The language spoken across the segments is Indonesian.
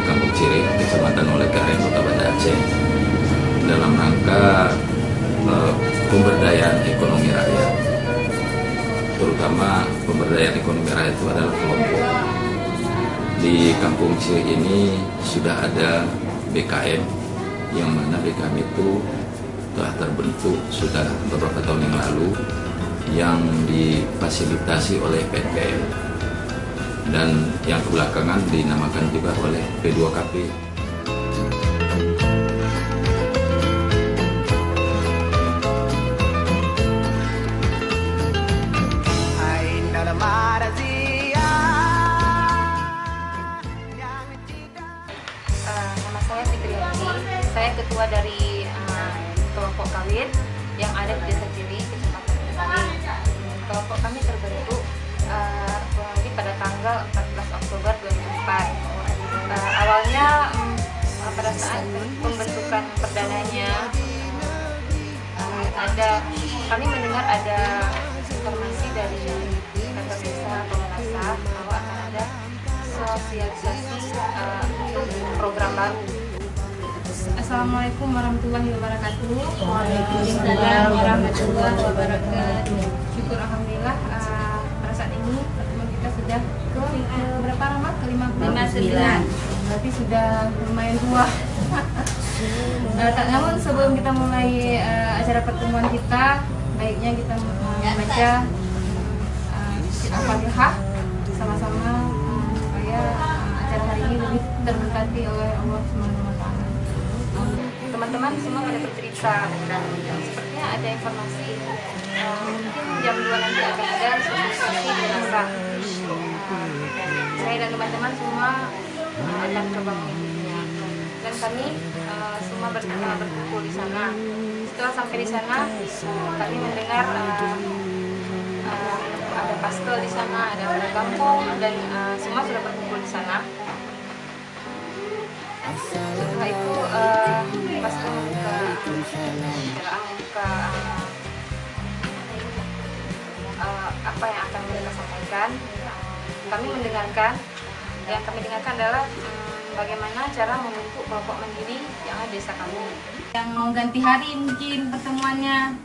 Kampung Ciri, Kecamatan Olehkaren, Kota Banda Aceh, dalam rangka pemberdayaan ekonomi rakyat. Terutama pemberdayaan ekonomi rakyat itu adalah kelompok. Di Kampung Ciri ini sudah ada BKM, yang mana BKM itu telah terbentuk sudah beberapa tahun yang lalu, yang difasilitasi oleh PNPM dan yang kebelakangan dinamakan juga oleh P2KP. Nama saya Fitriani, saya ketua dari kelompok kawin yang ada di Desa Ciri, Kecamatan Olehkaren. Kelompok kami terbentuk pada tanggal 14 Oktober 2004. Awalnya pada saat pembentukan perdananya kami mendengar ada informasi dari kantor desa Pemerasa bahwa akan ada sosialisasi untuk program baru. Assalamualaikum warahmatullahi wabarakatuh. Waalaikumsalam warahmatullahi wabarakatuh. Syukur alhamdulillah pada saat ini pertemuan kita sudah ke berapa lama? Ke 59. Berarti sudah lumayan tua. Namun sebelum kita mulai acara pertemuan kita, baiknya kita membaca Al-Fatihah sama-sama supaya acara hari ini lebih terberkati oleh Allah Subhanahu wa Ta'ala. Teman-teman semua pada bercerita, sepertinya ada informasi mungkin jam 2 nanti akan ada sosialisasi di Nasa. Saya dan teman-teman semua akan coba mengikutinya, dan kami semua berkumpul di sana. Setelah sampai di sana, kami mendengar ada pastel di sana, ada kampung, dan semua sudah berkumpul di sana. Setelah itu pastel membuka apa yang akan mereka sampaikan. Kami mendengarkan. Yang kami dengarkan adalah bagaimana cara membentuk kelompok mandiri yang ada di desa kami. Yang mau ganti hari mungkin pertemuannya.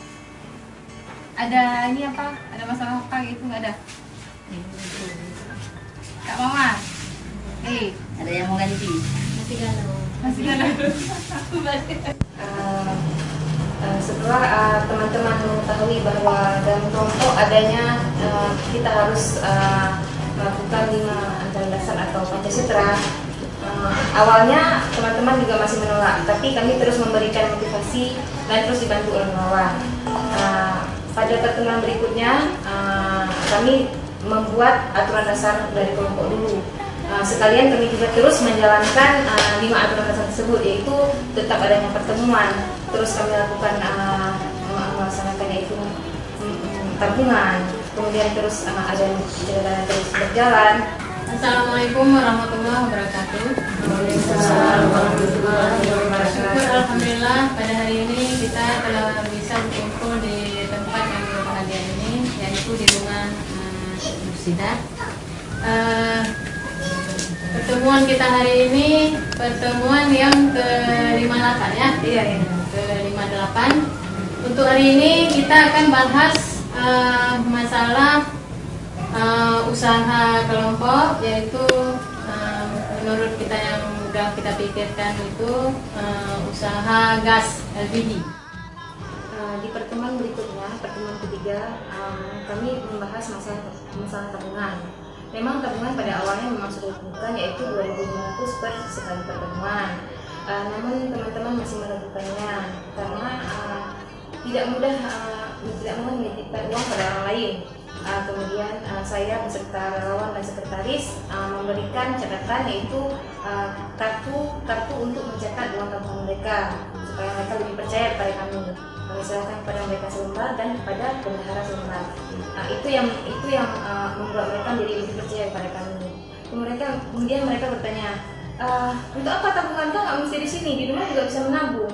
Ada ini apa? Ada masalah apa gitu, nggak ada? Kak Mama? Ada yang mau ganti? Masih galau. Masih galau. Setelah teman-teman mengetahui bahwa dalam kelompok adanya kita harus melakukan 5 ajaran dasar atau Pancasila, awalnya teman-teman juga masih menolak, tapi kami terus memberikan motivasi dan terus dibantu oleh relawan. Pada pertemuan berikutnya kami membuat aturan dasar dari kelompok dulu. Sekalian kami juga terus menjalankan 5 aturan dasar tersebut, yaitu tetap adanya pertemuan, terus kami lakukan melaksanakan yaitu tabungan, kemudian terus ada terus berjalan. Assalamualaikum warahmatullahi wabarakatuh. Waalaikumsalam warahmatullahi wabarakatuh. Alhamdulillah pada hari ini kita telah bisa berkumpul di tempat yang berbahagia ini, yaitu di rumah Nursidah. Pertemuan kita hari ini pertemuan yang ke-58 ya? Iya. Ke-58. Untuk hari ini kita akan bahas masalah usaha kelompok, yaitu menurut kita yang sudah kita pikirkan itu usaha gas LPG. Di pertemuan berikutnya, pertemuan ketiga, kami membahas masalah tabungan. Memang tabungan pada awalnya memang sudah ditentukan, yaitu 2.500 per sekali pertemuan. Namun teman-teman masih meragukannya karena tidak mudah menitipkan uang pada orang lain. Kemudian saya beserta relawan dan sekretaris memberikan catatan, yaitu kartu untuk mencetak uang tabungan mereka supaya mereka lebih percaya kepada kami. Kami serahkan kepada mereka selembar dan kepada bendahara selembar. Itu yang membuat mereka menjadi lebih percaya kepada kami. Kemudian mereka bertanya, untuk apa tabungan kau nggak mesti di sini, di rumah juga bisa menabung.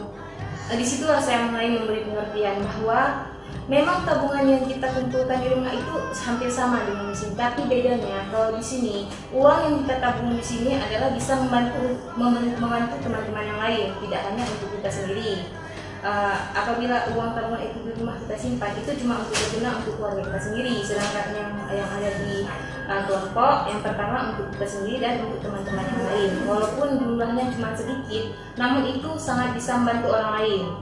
Disitulah saya mulai memberi pengertian bahwa Memang tabungan yang kita kumpulkan di rumah itu hampir sama dengan di sini, tapi bedanya kalau di sini uang yang kita tabung di sini adalah bisa membantu teman-teman yang lain, tidak hanya untuk kita sendiri. Apabila uang tabungan itu di rumah kita simpan, itu cuma untuk berguna untuk keluarga kita sendiri, sedangkan yang ada di kelompok yang pertama untuk kita sendiri dan untuk teman-teman yang lain. Walaupun jumlahnya cuma sedikit, namun itu sangat bisa membantu orang lain.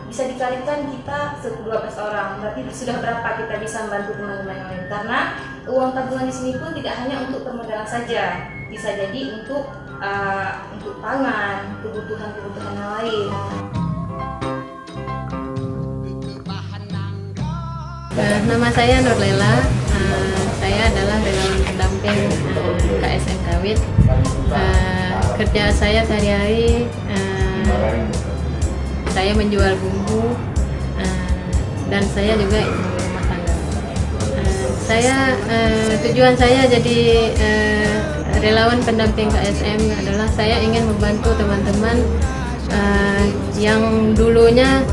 Bisa dikalikan kita 12 orang, berarti sudah berapa kita bisa membantu teman-teman yang lain. Karena uang tabungan di sini pun tidak hanya untuk permodalan saja, bisa jadi untuk pangan, kebutuhan yang lain. Nama saya Nurlela, saya adalah relawan pendamping KSM Kawit. Kerja saya sehari-hari, saya menjual bumbu dan saya juga ibu rumah tangga. Tujuan saya jadi relawan pendamping KSM adalah saya ingin membantu teman-teman yang dulunya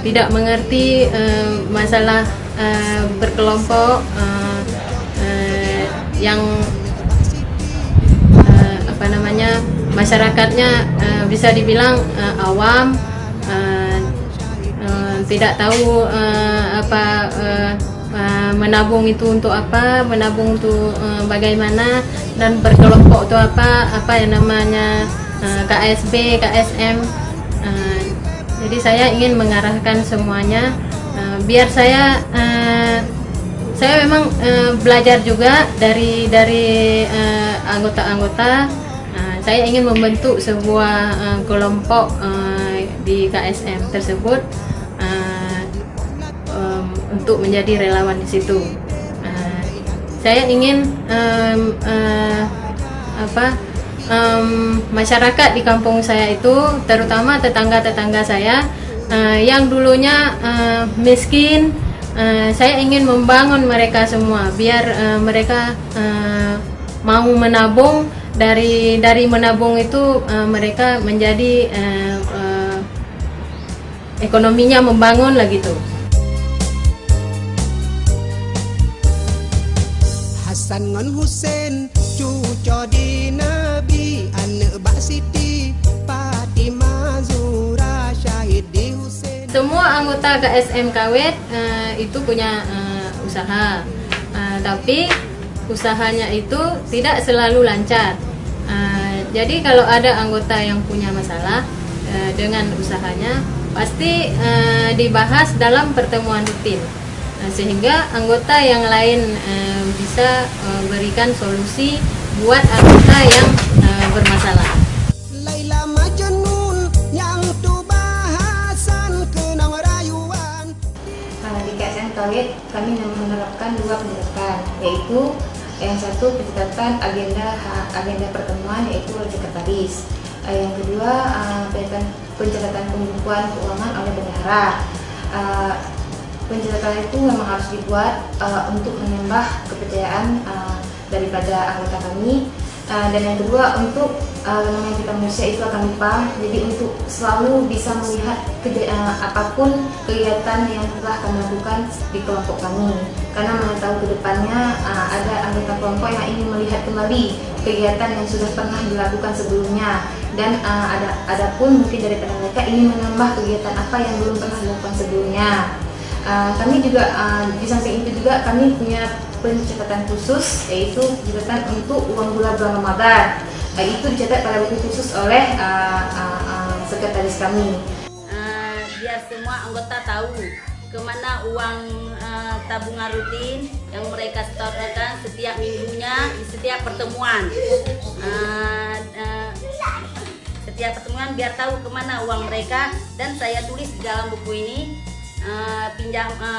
tidak mengerti masalah berkelompok, yang masyarakatnya bisa dibilang awam, tidak tahu menabung itu untuk apa, menabung itu bagaimana, dan berkelompok itu apa yang namanya KSB, KSM. Jadi saya ingin mengarahkan semuanya, biar saya memang belajar juga dari anggota-anggota. Saya ingin membentuk sebuah kelompok di KSM tersebut untuk menjadi relawan di situ. Saya ingin masyarakat di kampung saya itu, terutama tetangga-tetangga saya yang dulunya miskin, saya ingin membangun mereka semua biar mereka mau menabung. Dari menabung itu mereka menjadi ekonominya membangun lah gitu. Hasan ngan Husain cucu di Nabi, anak Bak Siti Fatimah Zura syahid di Husain. Semua anggota KSM Kawit itu punya usaha, tapi usahanya itu tidak selalu lancar. Jadi kalau ada anggota yang punya masalah dengan usahanya, pasti dibahas dalam pertemuan rutin, sehingga anggota yang lain bisa berikan solusi buat anggota yang bermasalah. Laila Majnun yang tu bahasan kenang rayuan. Di KSM Kawit kami menerapkan 2 pendekatan, yaitu yang satu pencatatan agenda pertemuan, yaitu oleh sekretaris. Yang kedua pencatatan pembukuan keuangan oleh bendahara. Pencatatan itu memang harus dibuat untuk menambah kepercayaan daripada anggota kami. Dan yang kedua, untuk namanya kita manusia itu akan lupa, jadi untuk selalu bisa melihat apapun kegiatan yang telah kami lakukan di kelompok kami, karena mana tahu ke depannya ada anggota kelompok yang ingin melihat kembali kegiatan yang sudah pernah dilakukan sebelumnya, dan ada pun mungkin dari mereka ingin menambah kegiatan apa yang belum pernah dilakukan sebelumnya. Kami juga di samping itu juga kami punya pencatatan khusus, yaitu pencatatan untuk uang gula bulan Ramadan. Itu dicatat pada buku khusus oleh sekretaris kami. Biar semua anggota tahu kemana uang tabungan rutin yang mereka setorkan setiap minggunya di setiap pertemuan. Setiap pertemuan biar tahu kemana uang mereka, dan saya tulis di dalam buku ini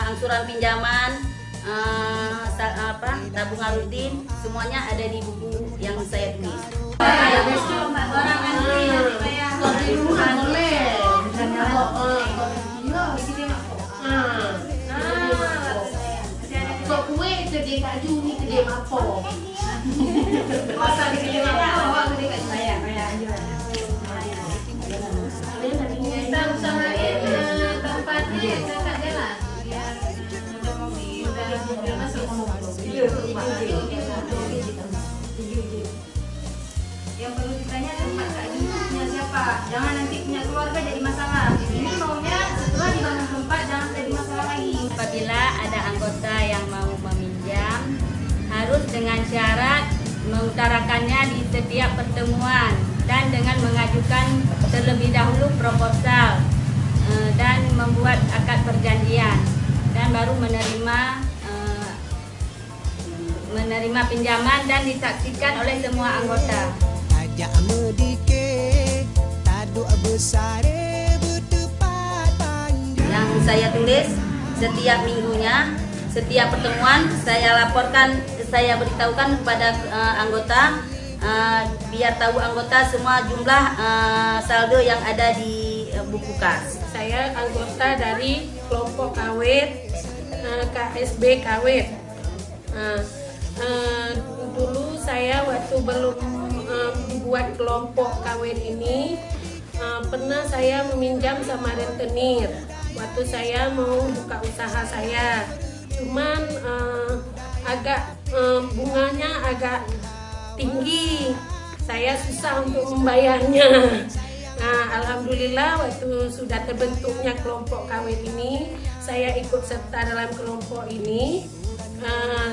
angsuran pinjaman, tabungan rutin, semuanya ada di buku yang saya tulis. Kita usahain Pak, jangan nanti punya keluarga jadi masalah. Ini maunya setelah dibangun tempat jangan jadi masalah lagi. Apabila ada anggota yang mau meminjam, harus dengan syarat mengutarakannya di setiap pertemuan dan dengan mengajukan terlebih dahulu proposal dan membuat akad perjanjian dan baru menerima pinjaman dan disaksikan oleh semua anggota. Ajak medike taduk besare bertepat panjang. Yang saya tulis setiap minggunya, setiap pertemuan saya laporkan, saya beritahukan kepada anggota biar tahu anggota semua jumlah saldo yang ada di buku kas. Saya anggota dari kelompok Kawet, KSB Kawet. Dulu saya waktu belum buat kelompok Kawet ini, pernah saya meminjam sama rentenir waktu saya mau buka usaha saya. Cuman agak bunganya agak tinggi, saya susah untuk membayarnya. Nah, alhamdulillah waktu sudah terbentuknya kelompok Kawet ini, saya ikut serta dalam kelompok ini.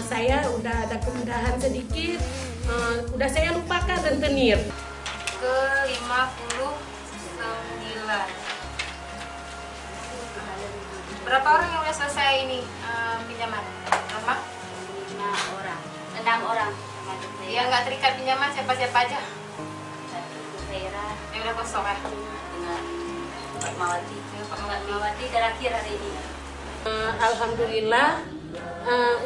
Saya udah ada kemudahan sedikit, udah saya lupakan rentenir. Ke 59. Berapa orang yang udah selesai ini pinjaman? Berapa? 6 orang. Yang nggak terikat pinjaman siapa-siapa aja? Daerah Yang udah kosong ya? dengan Pak Mawati. Pak Mawati terakhir hari ini. Alhamdulillah,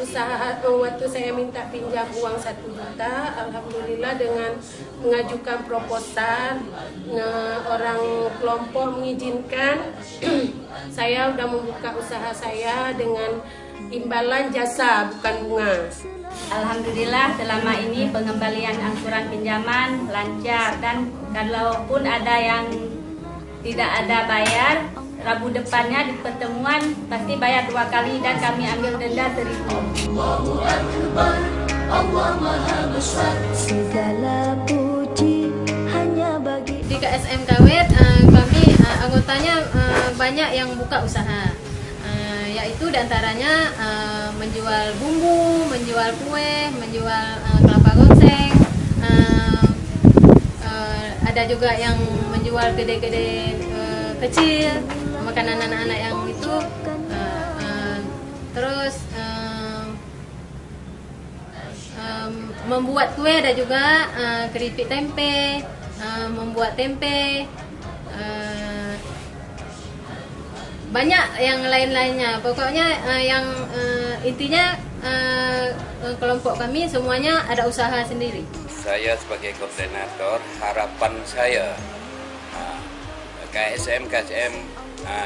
usaha waktu saya minta pinjam uang 1 juta, alhamdulillah dengan mengajukan proposal, orang kelompok mengizinkan, saya udah membuka usaha saya dengan imbalan jasa bukan bunga. Alhamdulillah selama ini pengembalian angsuran pinjaman lancar, dan kalaupun ada yang tidak ada bayar, Rabu depannya di pertemuan pasti bayar 2 kali dan kami ambil denda 1.000. Allahu Akbar, Allah Maha Besar. Segala puji hanya bagi. Di KSM Kawet kami anggotanya banyak yang buka usaha, yaitu diantaranya menjual bumbu, menjual kue, menjual kelapa gongseng, ada juga yang menjual gede-gede kecil, makanan anak-anak yang itu, terus membuat kue, ada juga keripik tempe, membuat tempe, banyak yang lain-lainnya. Pokoknya yang intinya kelompok kami semuanya ada usaha sendiri. Saya sebagai koordinator, harapan saya KSM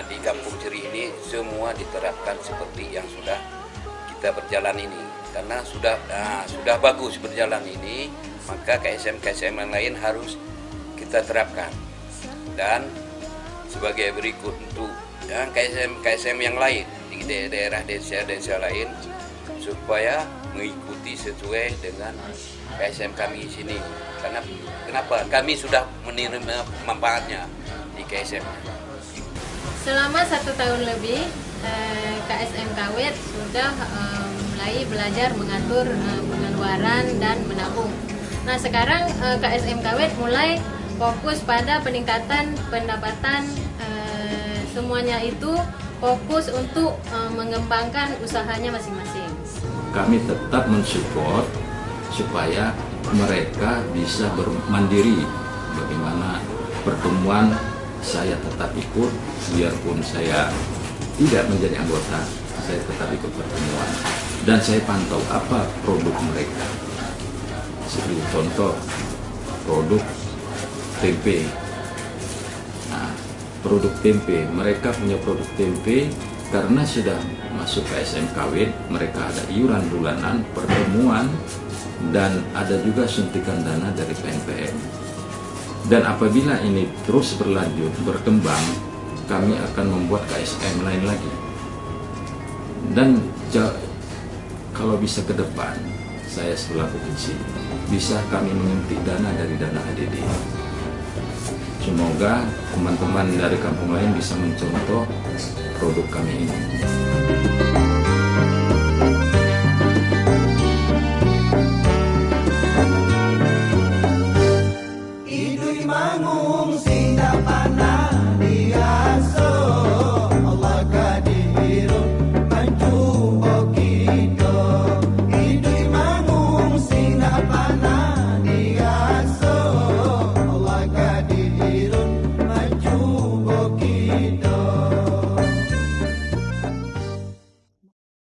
di Kampung Ceri ini semua diterapkan seperti yang sudah kita berjalan ini. Karena sudah bagus berjalan ini, maka KSM yang lain harus kita terapkan. Dan sebagai berikut untuk KSM yang lain di daerah desa lain supaya mengikuti sesuai dengan KSM kami di sini. Karena kenapa? Kami sudah menerima manfaatnya di KSM. Selama 1 tahun lebih, KSM Kawet sudah mulai belajar mengatur pengeluaran dan menabung. Nah, sekarang KSM Kawet mulai fokus pada peningkatan pendapatan, semuanya itu fokus untuk mengembangkan usahanya masing-masing. Kami tetap mensupport supaya mereka bisa bermandiri. Bagaimana pertemuan saya tetap ikut, biarpun saya tidak menjadi anggota, saya tetap ikut pertemuan. Dan saya pantau apa produk mereka. Seperti contoh, produk tempe. Nah, produk tempe, mereka punya produk tempe karena sudah masuk KSM Kawet, mereka ada iuran bulanan, pertemuan, dan ada juga suntikan dana dari PNPM. Dan apabila ini terus berlanjut, berkembang, kami akan membuat KSM lain lagi. Dan kalau bisa ke depan, saya selaku kecil, bisa kami menyuntik dana dari dana ADD. Semoga teman-teman dari kampung lain bisa mencontoh produk kami ini.